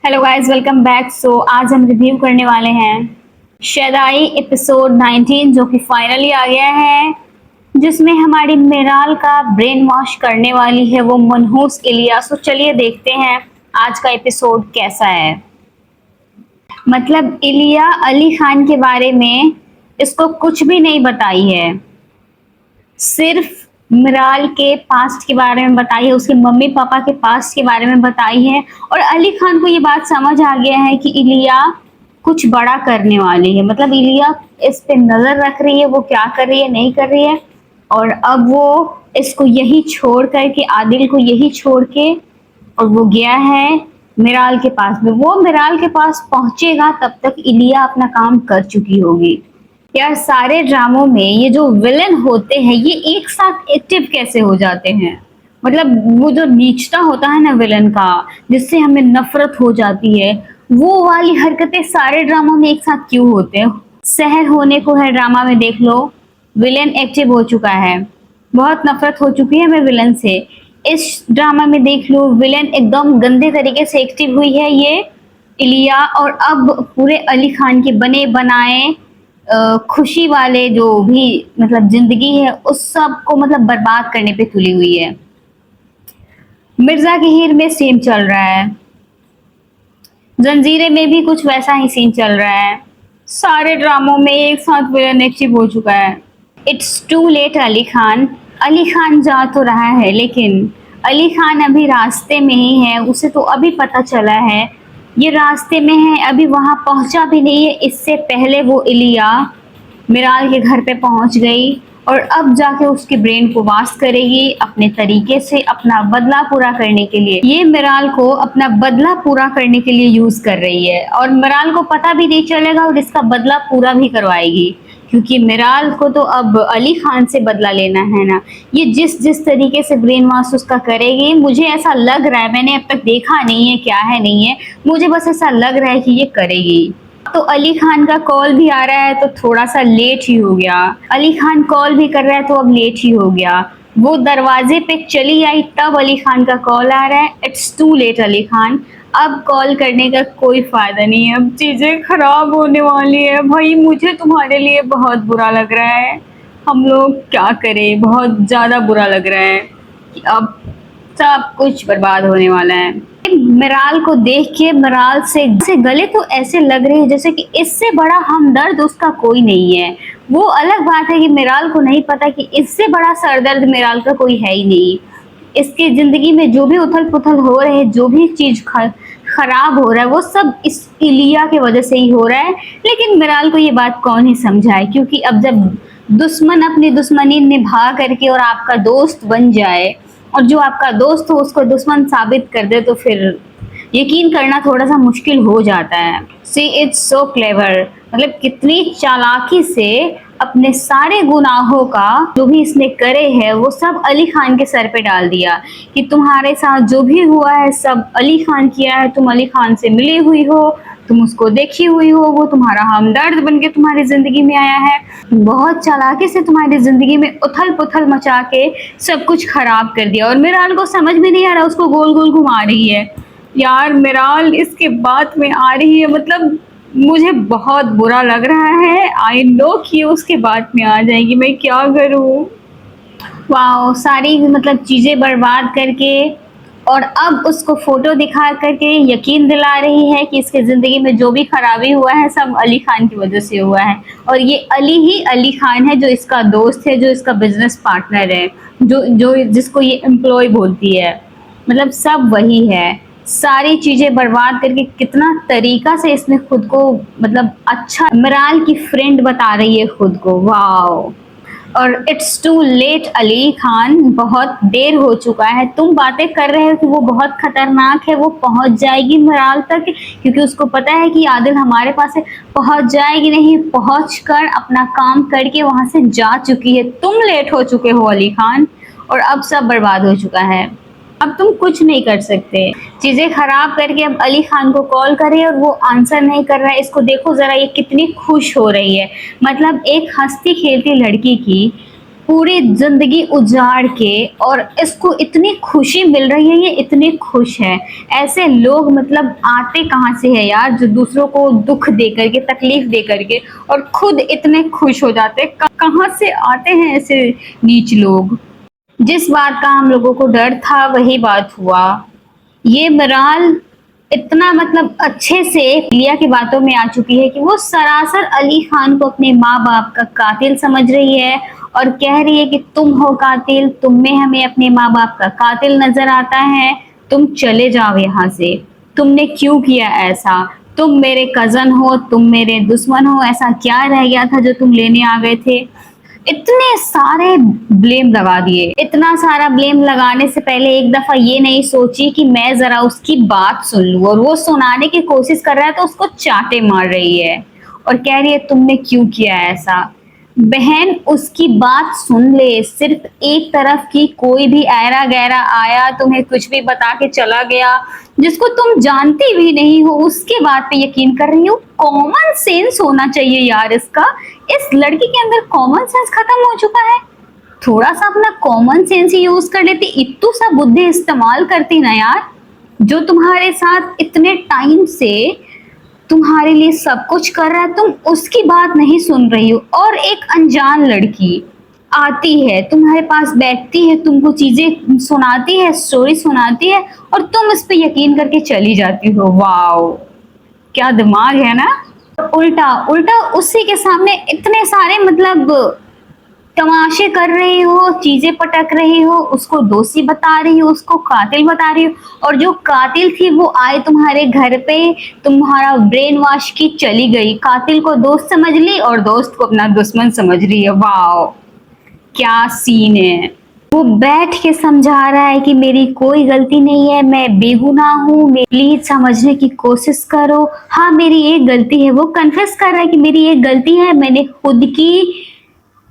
Hello guys, welcome back. आज हम review करने वाले हैं शदाई एपिसोड 19 जो कि फाइनली आ गया है, जिसमें हमारी मेराल का ब्रेन वॉश करने वाली है वो मनहूस इलिया। चलिए देखते हैं आज का एपिसोड कैसा है। मतलब इलिया अली खान के बारे में इसको कुछ भी नहीं बताई है, सिर्फ मिराल के पास्ट के बारे में बताई है, उसके मम्मी पापा के पास्ट के बारे में बताई है। और अली खान को ये बात समझ आ गया है कि इलिया कुछ बड़ा करने वाली है। मतलब इलिया इस पे नजर रख रही है, वो क्या कर रही है नहीं कर रही है। और अब वो इसको यही छोड़ करके, आदिल को यही छोड़ के, और वो गया है मिराल के पास में। वो मिराल के पास पहुंचेगा तब तक इलिया अपना काम कर चुकी होगी। यार, सारे ड्रामों में ये जो विलन होते हैं ये एक साथ एक्टिव कैसे हो जाते हैं। मतलब वो जो नीचता होता है ना विलन का, जिससे हमें नफरत हो जाती है, वो वाली हरकतें सारे ड्रामों में एक साथ क्यों होते हैं। सहर होने को है ड्रामा में, देख लो विलन एक्टिव हो चुका है, बहुत नफरत हो चुकी है हमें विलन से। इस ड्रामा में देख लो विलन एकदम गंदे तरीके से एक्टिव हुई है ये इलिया। और अब पूरे अली खान के बने बनाए खुशी वाले जो भी मतलब जिंदगी है उस सब को मतलब बर्बाद करने पे तुली हुई है। मिर्जा के हीर में सेम चल रहा है, जंजीरे में भी कुछ वैसा ही सीन चल रहा है। सारे ड्रामों में एक साथ विलन एक्टिव हो चुका है। It's too late Ali Khan. Ali Khan जा तो रहा है लेकिन अली खान अभी रास्ते में ही है, उसे तो अभी पता चला है ये रास्ते में है, अभी वहां पहुंचा भी नहीं है। इससे पहले वो इलिया मिराल के घर पे पहुंच गई और अब जाके उसके ब्रेन को वाश करेगी अपने तरीके से अपना बदला पूरा करने के लिए। ये मिराल को अपना बदला पूरा करने के लिए यूज कर रही है और मिराल को पता भी नहीं चलेगा और इसका बदला पूरा भी करवाएगी, क्योंकि मिराल को तो अब अली खान से बदला लेना है ना। ये जिस जिस तरीके से ब्रेन वॉश उसका करेगी, मुझे ऐसा लग रहा है, मैंने अब तक देखा नहीं है क्या है नहीं है, मुझे बस ऐसा लग रहा है कि ये करेगी। तो अली खान का कॉल भी आ रहा है तो थोड़ा सा लेट ही हो गया। अली खान कॉल भी कर रहा है तो अब लेट ही हो गया। वो दरवाजे पे चली आई तब अली खान का कॉल आ रहा है। It's too late Ali Khan, अब कॉल करने का कोई फायदा नहीं है, अब चीजें खराब होने वाली है। भाई मुझे तुम्हारे लिए बहुत बुरा लग रहा है, हम लोग क्या करें, बहुत ज्यादा बुरा लग रहा है कि अब सब कुछ बर्बाद होने वाला है। मिराल को देख के मिराल से गले तो ऐसे लग रहे हैं जैसे कि इससे बड़ा हमदर्द उसका कोई नहीं है। वो अलग बात है कि मिराल को नहीं पता कि इससे बड़ा सरदर्द मिराल का कोई है ही नहीं। इसके जिंदगी में जो भी उथल पुथल हो रहे हैं, जो भी चीज खराब हो रहा है, वो सब इस इलिया की वजह से ही हो रहा है। लेकिन मिराल को ये बात कौन ही समझाए, क्योंकि अब जब दुश्मन अपनी दुश्मनी निभा करके और आपका दोस्त बन जाए और जो आपका दोस्त हो उसको दुश्मन साबित कर दे तो फिर यकीन करना थोड़ा सा मुश्किल हो जाता है। सी इट्स सो क्लेवर, मतलब कितनी चालाकी से अपने सारे गुनाहों का जो भी इसने करे हैं वो सब अली खान के सर पे डाल दिया कि तुम्हारे साथ जो भी हुआ है सब अली खान किया है, तुम अली खान से मिली हुई हो, तुम उसको देखी हुई हो, वो तुम्हारा हमदर्द बन के तुम्हारी जिंदगी में आया है, बहुत चालाकी से तुम्हारी जिंदगी में उथल पुथल मचा के सब कुछ खराब कर दिया। और मिराल को समझ में नहीं आ रहा, उसको गोल गोल घुमा रही है। यार मिराल इसके बाद में आ रही है, मतलब मुझे बहुत बुरा लग रहा है। आई नो कि उसके बाद में आ जाएगी, मैं क्या करूं। वाह, सारी मतलब चीजें बर्बाद करके और अब उसको फोटो दिखा करके यकीन दिला रही है कि इसके जिंदगी में जो भी खराबी हुआ है सब अली खान की वजह से हुआ है। और ये अली ही अली खान है जो इसका दोस्त है, जो इसका बिजनेस पार्टनर है, जो जो जिसको ये एम्प्लॉय बोलती है, मतलब सब वही है। सारी चीजें बर्बाद करके कितना तरीका से इसने खुद को मतलब अच्छा मिराल की फ्रेंड बता रही है खुद को। वाओ। और it's too late Ali Khan, बहुत देर हो चुका है। तुम बातें कर रहे हो कि वो बहुत खतरनाक है, वो पहुंच जाएगी मिराल तक, क्योंकि उसको पता है कि आदिल हमारे पास है, पहुंच जाएगी नहीं, पहुंच कर अपना काम करके वहां से जा चुकी है। तुम लेट हो चुके हो अली खान और अब सब बर्बाद हो चुका है, अब तुम कुछ नहीं कर सकते। चीजें खराब करके अब अली खान को कॉल करे और वो आंसर नहीं कर रहा है। इसको देखो जरा, ये कितनी खुश हो रही है। मतलब एक हंसती खेलती लड़की की पूरी जिंदगी उजाड़ के, और इसको इतनी खुशी मिल रही है, ये इतनी खुश है। ऐसे लोग मतलब आते कहाँ से है यार, जो दूसरों को दुख दे करके, तकलीफ दे करके और खुद इतने खुश हो जाते हैं। कहाँ से आते हैं ऐसे नीच लोग। जिस बात का हम लोगों को डर था वही बात हुआ। ये बहरहाल इतना मतलब अच्छे से लिया की बातों में आ चुकी है कि वो सरासर अली खान को अपने माँ बाप का कातिल समझ रही है और कह रही है कि तुम हो कातिल, तुम में हमें अपने माँ बाप का कातिल नजर आता है, तुम चले जाओ यहाँ से। तुमने क्यों किया ऐसा? तुम मेरे कजन हो, तुम मेरे दुश्मन हो, ऐसा क्या रह गया था जो तुम लेने आ गए थे? इतने सारे ब्लेम लगा दिए। इतना सारा ब्लेम लगाने से पहले एक दफा ये नहीं सोची कि मैं जरा उसकी बात सुन लूं, और वो सुनाने की कोशिश कर रहा है तो उसको चाटे मार रही है और कह रही है तुमने क्यों किया ऐसा। बहन उसकी बात सुन ले, सिर्फ एक तरफ की। कोई भी ऐरा गैरा आया तुम्हें कुछ भी बता के चला गया, जिसको तुम जानती भी नहीं हो, उसके बात पे यकीन कर रही हो। कॉमन सेंस होना चाहिए यार इसका। इस लड़की के अंदर कॉमन सेंस खत्म हो चुका है। थोड़ा सा अपना कॉमन सेंस ही यूज कर लेती, इतू सा बुद्धि इस्तेमाल करती ना यार। जो तुम्हारे साथ इतने टाइम से तुम्हारे लिए सब कुछ कर रहा है, तुम उसकी बात नहीं सुन रही हो। और एक अनजान लड़की आती है तुम्हारे पास, बैठती है, तुमको चीजें सुनाती है, स्टोरी सुनाती है, और तुम इस पे यकीन करके चली जाती हो। वाओ, क्या दिमाग है ना। उल्टा उल्टा उसी के सामने इतने सारे मतलब तमाशे कर रही हो, चीजें पटक रही हो, उसको दोषी बता रही हो, उसको कातिल बता रही हो, और जो कातिल थी वो आए तुम्हारे घर पे, तुम्हारा ब्रेन वॉश की, चली गई, कातिल को दोस्त समझ ली और दोस्त को अपना दुश्मन समझ रही है। वाओ, क्या सीन है। वो बैठ के समझा रहा है कि मेरी कोई गलती नहीं है, मैं बेगुनाह हूँ, प्लीज समझने की कोशिश करो। हाँ मेरी एक गलती है, वो कन्फेस कर रहा है कि मेरी एक गलती है, मैंने खुद की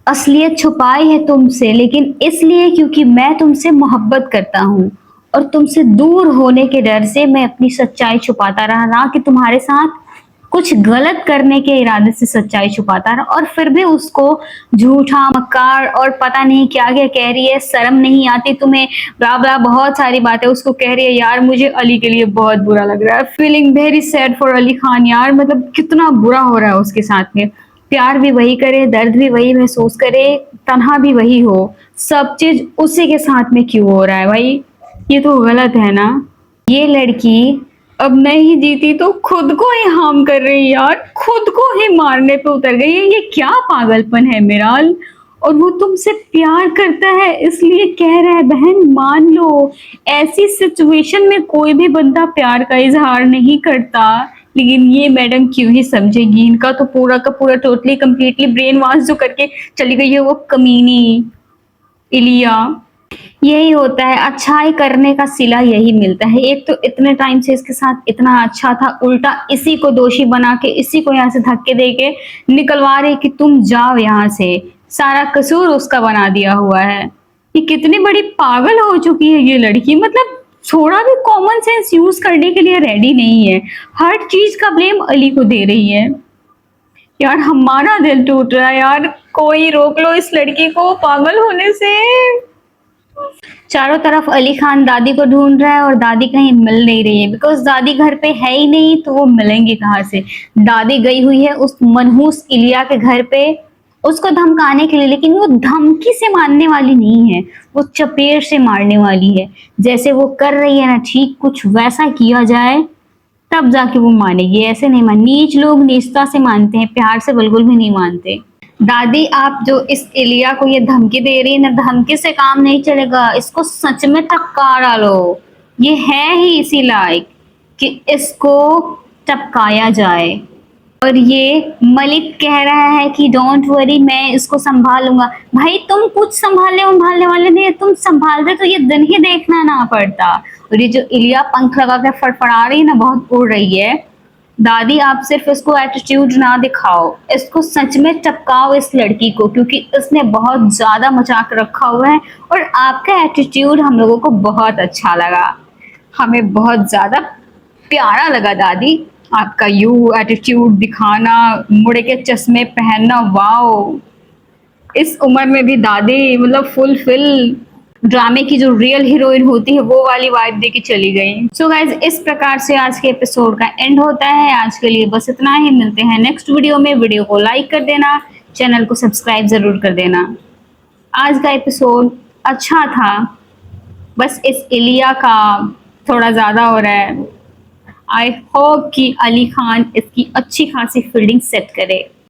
असलियत छुपाई है तुमसे, लेकिन इसलिए क्योंकि मैं तुमसे मोहब्बत करता हूँ, और तुमसे दूर होने के डर से मैं अपनी सच्चाई छुपाता रहा, ना कि तुम्हारे साथ कुछ गलत करने के इरादे से सच्चाई छुपाता रहा। और फिर भी उसको झूठा, मक्कार और पता नहीं क्या क्या कह रही है। शर्म नहीं आती तुम्हें? ब्ला ब्ला बहुत सारी बातें उसको कह रही है। यार मुझे अली के लिए बहुत बुरा लग रहा है, feeling very sad for Ali Khan. यार मतलब कितना बुरा हो रहा है उसके साथ में। प्यार भी वही करे, दर्द भी वही महसूस करे, तन्हा भी वही हो, सब चीज उसी के साथ में क्यों हो रहा है भाई? ये तो गलत है ना। ये लड़की अब नहीं जीती तो खुद को ही हार्म कर रही है यार, खुद को ही मारने पे उतर गई है। ये क्या पागलपन है मिराल। और वो तुमसे प्यार करता है इसलिए कह रहा है। बहन मान लो, ऐसी सिचुएशन में कोई भी बंदा प्यार का इजहार नहीं करता, लेकिन ये मैडम क्यों ही समझेगी। इनका तो पूरा का पूरा टोटली कंप्लीटली ब्रेन वॉश जो करके चली गई है वो कमीनी इलिया। यही होता है, अच्छाई करने का सिला यही मिलता है। एक तो इतने टाइम से इसके साथ इतना अच्छा था, उल्टा इसी को दोषी बना के, इसी को यहाँ से धक्के दे के निकलवा रही कि तुम जाओ यहाँ से, सारा कसूर उसका बना दिया हुआ है। ये कितनी बड़ी पागल हो चुकी है ये लड़की। मतलब थोड़ा भी कॉमन सेंस यूज करने के लिए रेडी नहीं है, हर चीज का ब्लेम अली को दे रही है। यार हमारा दिल टूट रहा है यार, कोई रोक लो इस लड़की को पागल होने से। चारों तरफ अली खान दादी को ढूंढ रहा है और दादी कहीं मिल नहीं रही है, बिकॉज दादी घर पे है ही नहीं, तो वो मिलेंगे कहाँ से। दादी गई हुई है उस मनहूस इलिया के घर पे उसको धमकाने के लिए, लेकिन वो धमकी से मारने वाली नहीं है, वो चपेट से मारने वाली है। जैसे वो कर रही है ना, ठीक कुछ वैसा किया जाए तब जाके वो मानेगी, ऐसे नहीं मान। नीच लोग नीचता से मानते हैं, प्यार से बिल्कुल भी नहीं मानते। दादी आप जो इस इलिया को ये धमकी दे रही है ना, धमकी से काम नहीं चलेगा, इसको सच में टपका डालो। ये है ही इसी लायक कि इसको टपकाया जाए। और ये मलिक कह रहा है कि डोंट वरी मैं इसको संभालूंगा। भाई तुम कुछ संभालने वाले नहीं, तुम संभालते तो ये दिन ही देखना ना पड़ता। और ये जो इलिया पंख लगा के फड़फड़ा रही है ना, बहुत उड़ रही है। दादी आप सिर्फ इसको एटीट्यूड ना दिखाओ, इसको सच में टपकाओ इस लड़की को, क्योंकि इसने बहुत ज्यादा मजाक रखा हुआ है। और आपका एटीट्यूड हम लोगों को बहुत अच्छा लगा, हमें बहुत ज्यादा प्यारा लगा दादी। आपका यू एटीट्यूड दिखाना, मुड़ के चश्मे पहनना, वाओ इस उम्र में भी दादी मतलब फुलफिल ड्रामे की जो रियल हीरोइन होती है वो वाली वाइब दे के चली गई। सो गाइज इस प्रकार से आज के एपिसोड का एंड होता है। आज के लिए बस इतना ही, मिलते हैं नेक्स्ट वीडियो में। वीडियो को लाइक कर देना, चैनल को सब्सक्राइब जरूर कर देना। आज का एपिसोड अच्छा था, बस इस इलिया का थोड़ा ज़्यादा हो रहा है। आई होप कि अली खान इसकी अच्छी खासी फील्डिंग सेट करे।